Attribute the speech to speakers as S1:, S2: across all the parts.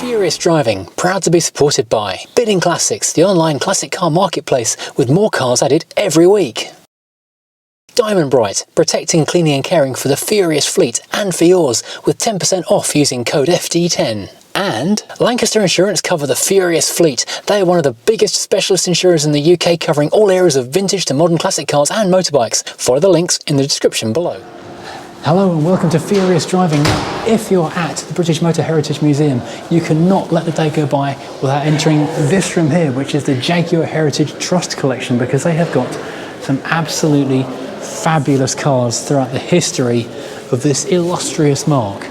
S1: Furious Driving, proud to be supported by Bidding Classics, the online classic car marketplace with more cars added every week. Diamond Bright, protecting, cleaning and caring for the Furious fleet and for yours with 10% off using code FD10. And Lancaster Insurance cover the Furious fleet. They are one of the biggest specialist insurers in the UK, covering all areas of vintage to modern classic cars and motorbikes. Follow the links in the description below. Hello and welcome to Furious Driving. Now, if you're at the British Motor Heritage Museum, you cannot let the day go by without entering this room here, which is the Jaguar Heritage Trust Collection, because they have got some absolutely fabulous cars throughout the history of this illustrious marque.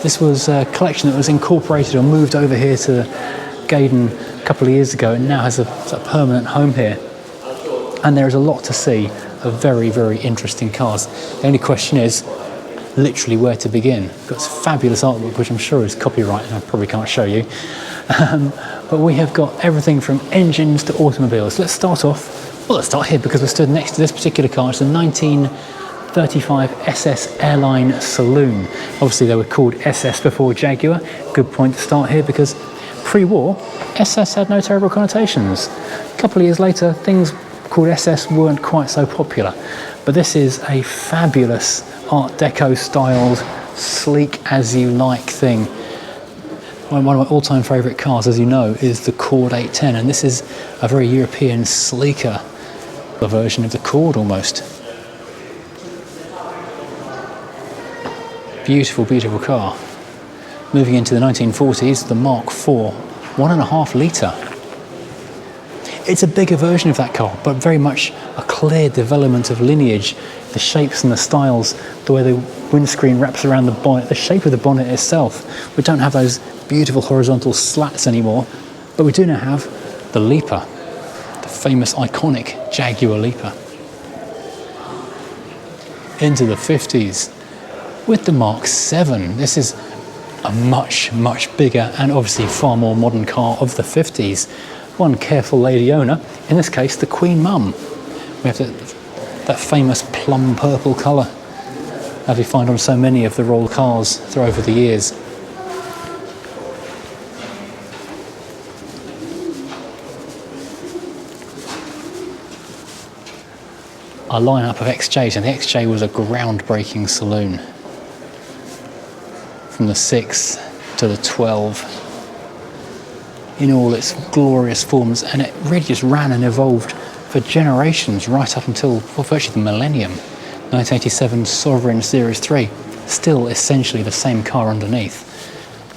S1: This was a collection that was incorporated or moved over here to Gaydon a couple of years ago and now has a permanent home here. And there is a lot to see of very, very interesting cars. The only question is literally where to begin. We've got this fabulous artwork, which I'm sure is copyright and I probably can't show you. But we have got everything from engines to automobiles. Let's start here because we're stood next to this particular car. It's a 1935 SS Airline Saloon. Obviously they were called SS before Jaguar. Good point to start here because pre-war, SS had no terrible connotations. A couple of years later, things called SS weren't quite so popular. But this is a fabulous Art Deco styled, sleek as you like thing. One of my all-time favourite cars, as you know, is the Cord 810, and this is a very European, sleeker version of the Cord almost. Beautiful, beautiful car. Moving into the 1940s, the Mark IV, 1.5 litre. It's a bigger version of that car, but very much a clear development of lineage. The shapes and the styles, the way the windscreen wraps around the bonnet, the shape of the bonnet itself. We don't have those beautiful horizontal slats anymore, but we do now have the Leaper, the famous iconic Jaguar Leaper. Into the 50s with the Mark VII. This is a much, much bigger and obviously far more modern car of the 50s. One careful lady owner, in this case the Queen Mum. We have that famous plum purple colour that we find on so many of the Royal cars through over the years. A lineup of XJs, and the XJ was a groundbreaking saloon. From the 6 to the 12. In all its glorious forms, and it really just ran and evolved for generations right up until virtually the millennium. 1987 Sovereign Series 3, still essentially the same car underneath.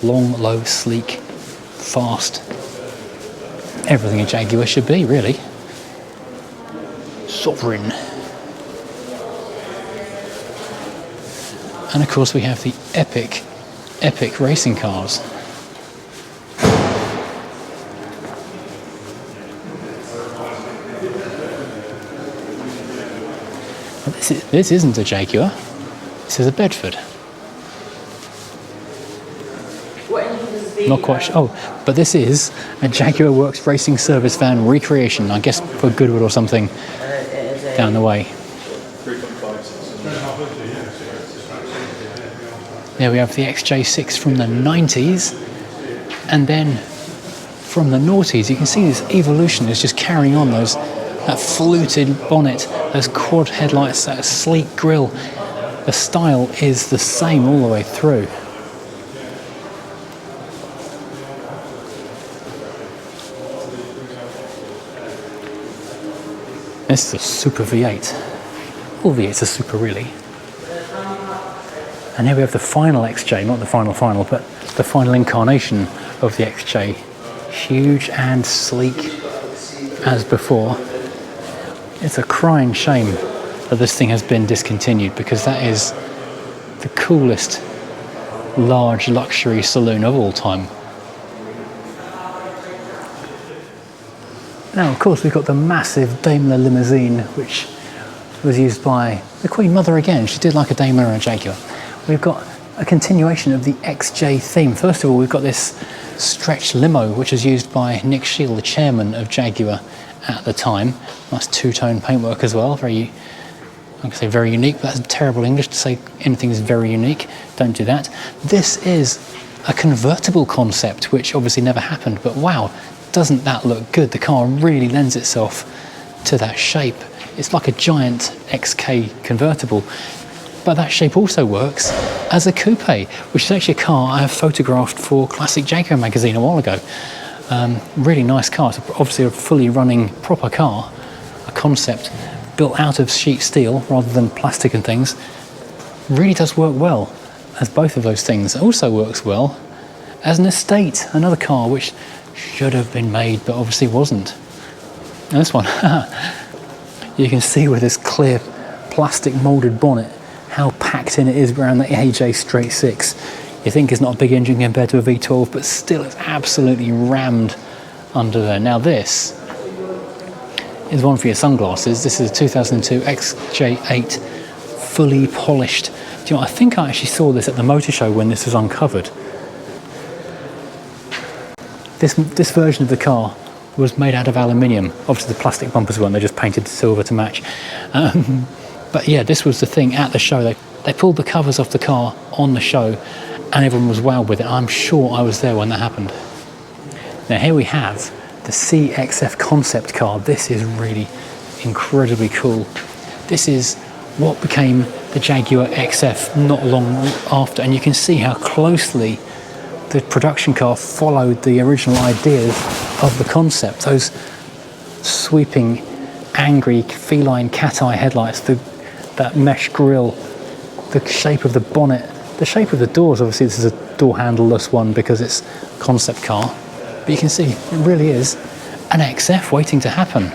S1: Long, low, sleek, fast. Everything a Jaguar should be, really. Sovereign. And of course we have the epic racing cars. This isn't a Jaguar, this is a Bedford. Not quite sure. Oh, but this is a Jaguar Works Racing Service Van recreation, I guess for Goodwood or something down the way. There we have the XJ6 from the 90s, and then from the noughties you can see this evolution is just carrying on that fluted bonnet, those quad headlights, that sleek grille. The style is the same all the way through. This is a Super V8. All V8s are super, really. And here we have the final XJ, not the final, but the final incarnation of the XJ. Huge and sleek as before. It's a crying shame that this thing has been discontinued, because that is the coolest large luxury saloon of all time. Now, of course, we've got the massive Daimler limousine, which was used by the Queen Mother again. She did like a Daimler and a Jaguar. We've got a continuation of the XJ theme. First of all, we've got this stretch limo, which was used by Nick Shield, the chairman of Jaguar at the time. Nice two-tone paintwork as well. Very, I can say very unique, but that's terrible English to say anything is very unique. Don't do that. This is a convertible concept, which obviously never happened, but wow, doesn't that look good? The car really lends itself to that shape. It's like a giant XK convertible, but that shape also works as a coupe, which is actually a car I have photographed for Classic Jaguar magazine a while ago. Really nice car. It's obviously a fully running proper car, a concept built out of sheet steel rather than plastic and things. Really does work well as both of those things. It also works well as an estate, another car which should have been made but obviously wasn't. And this one, you can see with this clear plastic moulded bonnet how packed in it is around the AJ straight 6. You think it's not a big engine compared to a V12, but still it's absolutely rammed under there. Now this is one for your sunglasses. This is a 2002 XJ8 fully polished. Do you know, I think I actually saw this at the motor show when this was uncovered. This version of the car was made out of aluminium. Obviously the plastic bumpers weren't, they just painted silver to match. But yeah, this was the thing at the show. They pulled the covers off the car on the show and everyone was wowed with it. I'm sure I was there when that happened. Now here we have the CXF concept car. This is really incredibly cool. This is what became the Jaguar XF not long after, and you can see how closely the production car followed the original ideas of the concept. Those sweeping, angry, feline cat-eye headlights, that mesh grille, the shape of the bonnet, the shape of the doors. Obviously this is a door handleless one because it's a concept car, but you can see it really is an XF waiting to happen.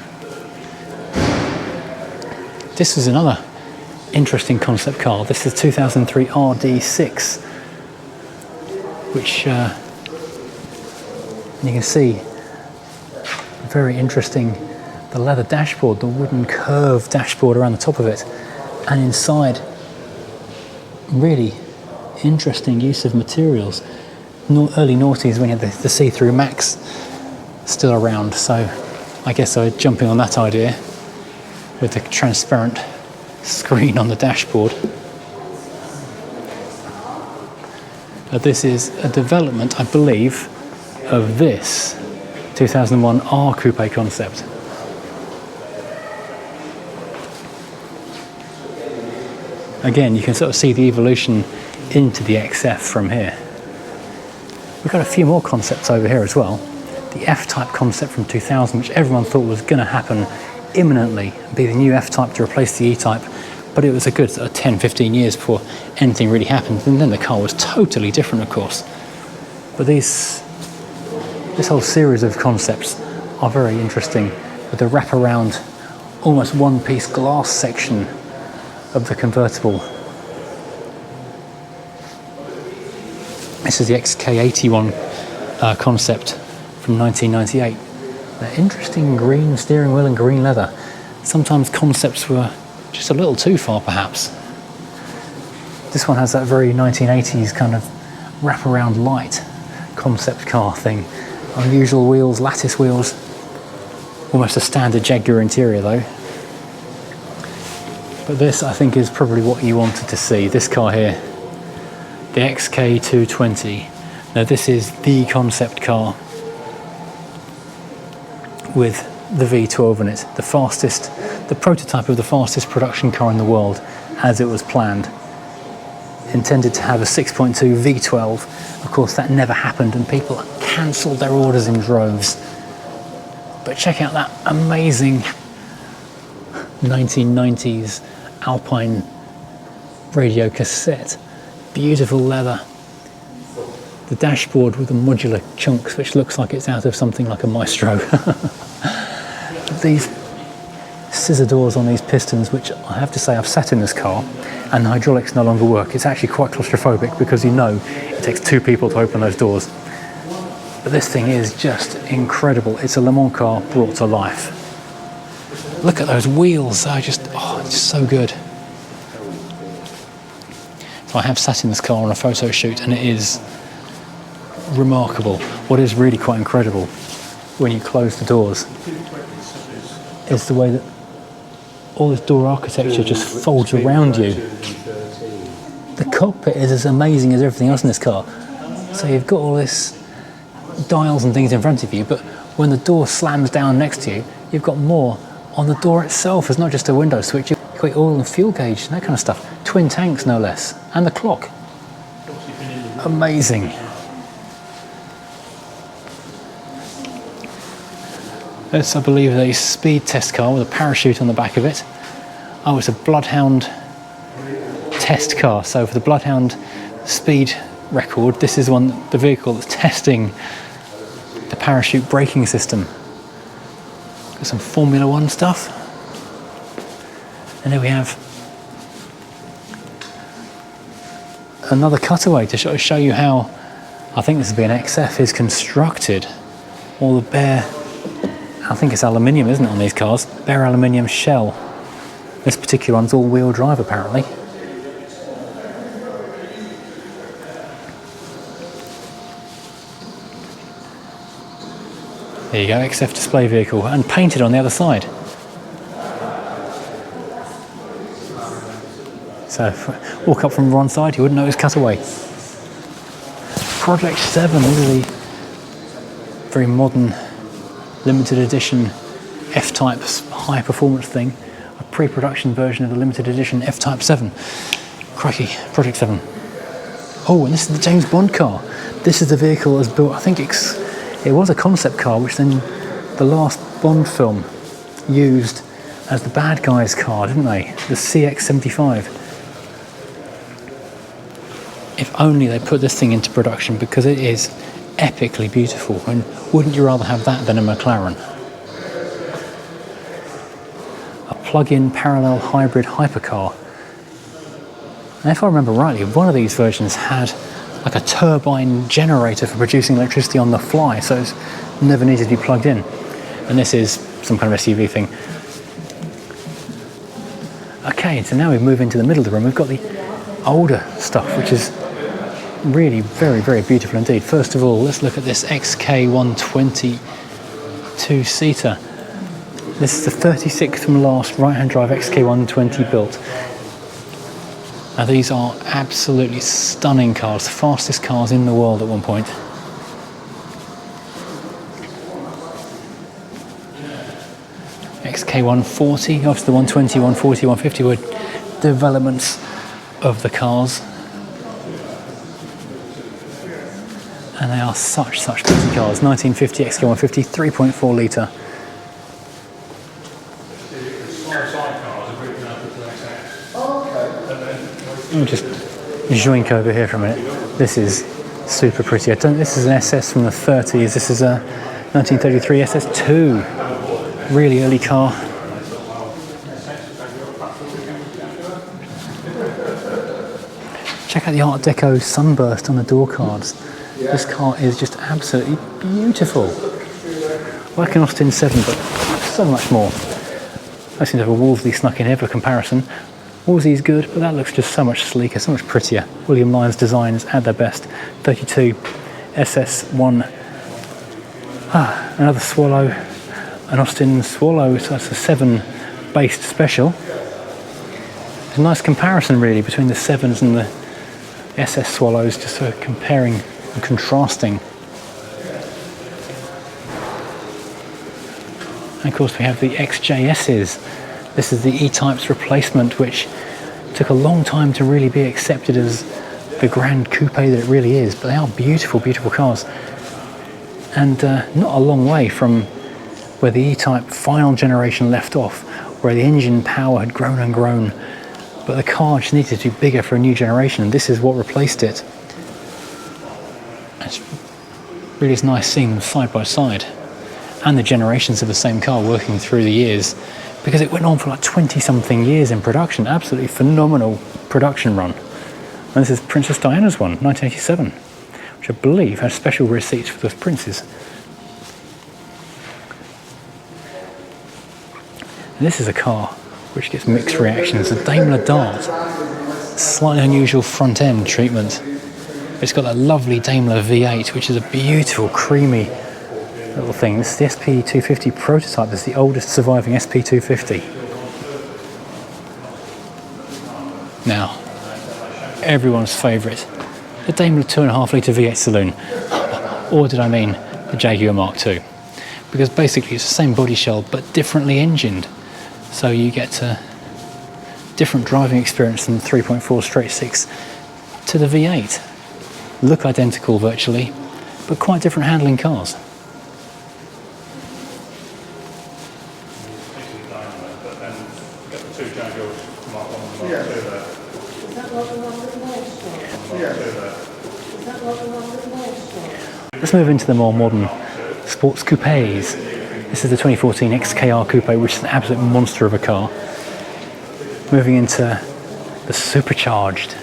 S1: This is another interesting concept car. This is 2003 RD6, which you can see, very interesting. The leather dashboard, the wooden curved dashboard around the top of it, and inside, really interesting use of materials. Early noughties when you had the see-through Max still around, so I guess I was jumping on that idea with the transparent screen on the dashboard. This is a development, I believe, of this 2001 R Coupe concept. Again, you can sort of see the evolution into the XF from here. We've got a few more concepts over here as well. The F-Type concept from 2000, which everyone thought was going to happen imminently, be the new F-Type to replace the E-Type, but it was a good 10-15 years before anything really happened, and then the car was totally different, of course. But this whole series of concepts are very interesting, with the wraparound, almost one-piece glass section of the convertible. This is the XK81 concept from 1998. The interesting green steering wheel and green leather. Sometimes concepts were just a little too far, perhaps. This one has that very 1980s kind of wraparound light concept car thing. Unusual wheels, lattice wheels. Almost a standard Jaguar interior though. But this, I think, is probably what you wanted to see. This car here, the XK220. Now this is the concept car with the V12 in it, the prototype of the fastest production car in the world as it was planned. Intended to have a 6.2 V12. Of course that never happened and people cancelled their orders in droves. But check out that amazing 1990s Alpine radio cassette. Beautiful leather. The dashboard with the modular chunks, which looks like it's out of something like a Maestro. These scissor doors on these pistons, which I have to say I've sat in this car and the hydraulics no longer work. It's actually quite claustrophobic because you know it takes two people to open those doors. But this thing is just incredible. It's a Le Mans car brought to life. Look at those wheels, it's so good. So I have sat in this car on a photo shoot and it is remarkable. What is really quite incredible when you close the doors is the way that all this door architecture just folds around you. The cockpit is as amazing as everything else in this car. So you've got all this dials and things in front of you, but when the door slams down next to you, you've got more on the door itself. It's not just a window switch, you've got oil and fuel gauge and that kind of stuff. Twin tanks, no less, and the clock. Amazing. This, I believe, is a speed test car with a parachute on the back of it. Oh, it's a Bloodhound test car. So for the Bloodhound speed record, this is the vehicle that's testing the parachute braking system. Got some Formula One stuff. And there we have another cutaway to show you how, I think this would be an XF, is constructed. All the bare, I think it's aluminium, isn't it, on these cars? Bare aluminium shell. This particular one's all-wheel drive, apparently. There you go, XF display vehicle, and painted on the other side. So, walk up from one side, you wouldn't know it was cutaway. Project 7, this is a very modern, limited edition F-Type high performance thing. A pre-production version of the limited edition F-Type 7. Crikey, Project 7. Oh, and this is the James Bond car. This is the vehicle that was built, I think it was a concept car, which then the last Bond film used as the bad guy's car, didn't they? The CX-75. If only they put this thing into production, because it is epically beautiful. And wouldn't you rather have that than a McLaren? A plug-in parallel hybrid hypercar. And if I remember rightly, one of these versions had like a turbine generator for producing electricity on the fly, so it's never needed to be plugged in. And this is some kind of SUV thing. Okay, so now we move into the middle of the room. We've got the older stuff, which is really very, very beautiful indeed. First of all, let's look at this XK120 two-seater. This is the 36th from last right-hand drive XK120 built. Now these are absolutely stunning cars, fastest cars in the world at one point. XK140, obviously the 120, 140, 150 were developments of the cars. And they are such pretty cars. 1950 XK150, 3.4 litre. I'll just joink over here for a minute. This is super pretty. This is an SS from the 30s. This is a 1933 SS2. Really early car. Check out the Art Deco sunburst on the door cards. This car is just absolutely beautiful. Like an Austin 7, but so much more. I seem to have a Wolseley snuck in here for comparison. Wolseley's good, but that looks just so much sleeker, so much prettier. William Lyon's designs at their best. 32 SS1. Another Swallow, an Austin Swallow, so that's a 7 based special. There's a nice comparison really between the 7s and the SS Swallows, just sort of comparing and contrasting. And of course we have the XJS's. This is the E-Type's replacement, which took a long time to really be accepted as the grand coupe that it really is, but they are beautiful, beautiful cars. And not a long way from where the E-Type final generation left off, where the engine power had grown and grown, but the car just needed to be bigger for a new generation, and this is what replaced it. It's really is nice seeing them side by side, and the generations of the same car working through the years, because it went on for like 20-something years in production. Absolutely phenomenal production run. And this is Princess Diana's one, 1987, which I believe has special receipts for the princes. And this is a car which gets mixed reactions. The Daimler Dart, slightly unusual front end treatment. It's got that lovely Daimler V8, which is a beautiful, creamy little thing. This is the SP250 prototype. This is the oldest surviving SP250. Now, everyone's favourite, the Daimler 2.5 litre V8 saloon, or did I mean the Jaguar Mark II? Because basically it's the same body shell but differently engined, so you get a different driving experience from the 3.4 straight 6 to the V8. Look identical virtually, but quite different handling cars. Let's move into the more modern sports coupes. This is the 2014 XKR Coupe, which is an absolute monster of a car. Moving into the supercharged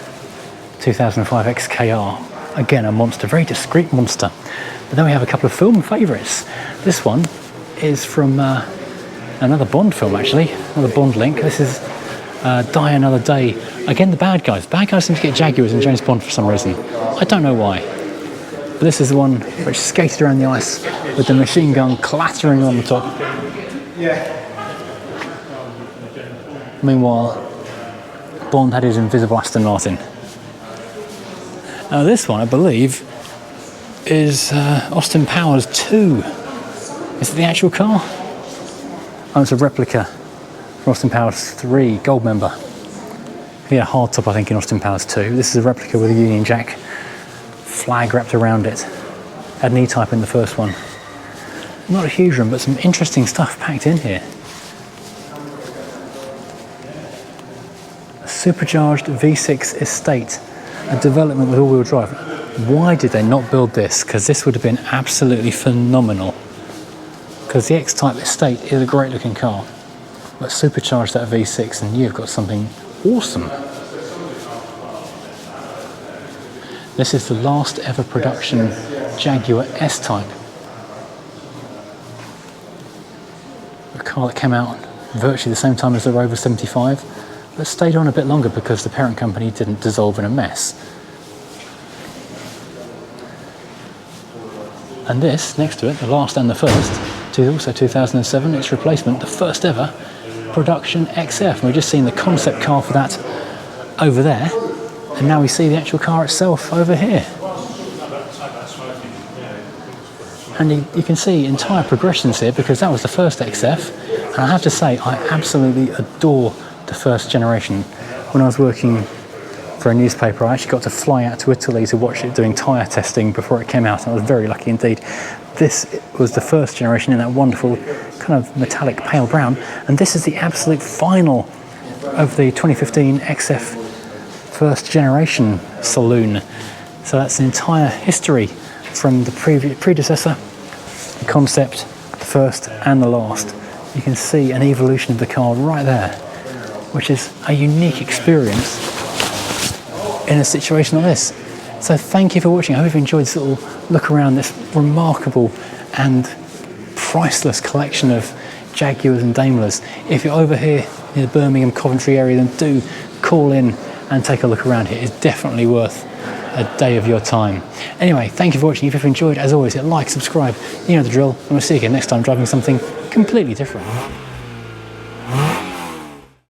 S1: 2005 XKR. Again, a monster, very discreet monster. But then we have a couple of film favourites. This one is from another Bond film, actually, another Bond link. This is Die Another Day. Again, the bad guys. Bad guys seem to get Jaguars in James Bond for some reason. I don't know why. But this is the one which skated around the ice with the machine gun clattering on the top. Meanwhile, Bond had his invisible Aston Martin. Now this one, I believe, is Austin Powers 2. Is it the actual car? Oh, it's a replica from Austin Powers 3, Gold member. He had a hardtop, I think, in Austin Powers 2. This is a replica with a Union Jack flag wrapped around it. Had an E-Type in the first one. Not a huge room, but some interesting stuff packed in here. A supercharged V6 estate, a development with all-wheel drive. Why did they not build this? Because this would have been absolutely phenomenal. Because the X-Type estate is a great looking car, but supercharge that V6 and you've got something awesome. This is the last ever production Jaguar S-Type. A car that came out virtually the same time as the Rover 75, but stayed on a bit longer because the parent company didn't dissolve in a mess. And this, next to it, the last and the first, also 2007, its replacement, the first ever production XF. And we've just seen the concept car for that over there, and now we see the actual car itself over here. And you can see entire progressions here, because that was the first XF, and I have to say I absolutely adore the first generation. When I was working for a newspaper, I actually got to fly out to Italy to watch it doing tyre testing before it came out, and I was very lucky indeed. This was the first generation in that wonderful kind of metallic pale brown, and this is the absolute final of the 2015 XF first generation saloon. So that's an entire history from the predecessor, the concept, the first and the last. You can see an evolution of the car right there, which is a unique experience in a situation like this. So thank you for watching. I hope you've enjoyed this little look around this remarkable and priceless collection of Jaguars and Daimlers. If you're over here in the Birmingham, Coventry area, then do call in and take a look around here. It's definitely worth a day of your time. Anyway, thank you for watching. If you've enjoyed, as always, hit like, subscribe, you know the drill, and we'll see you again next time driving something completely different.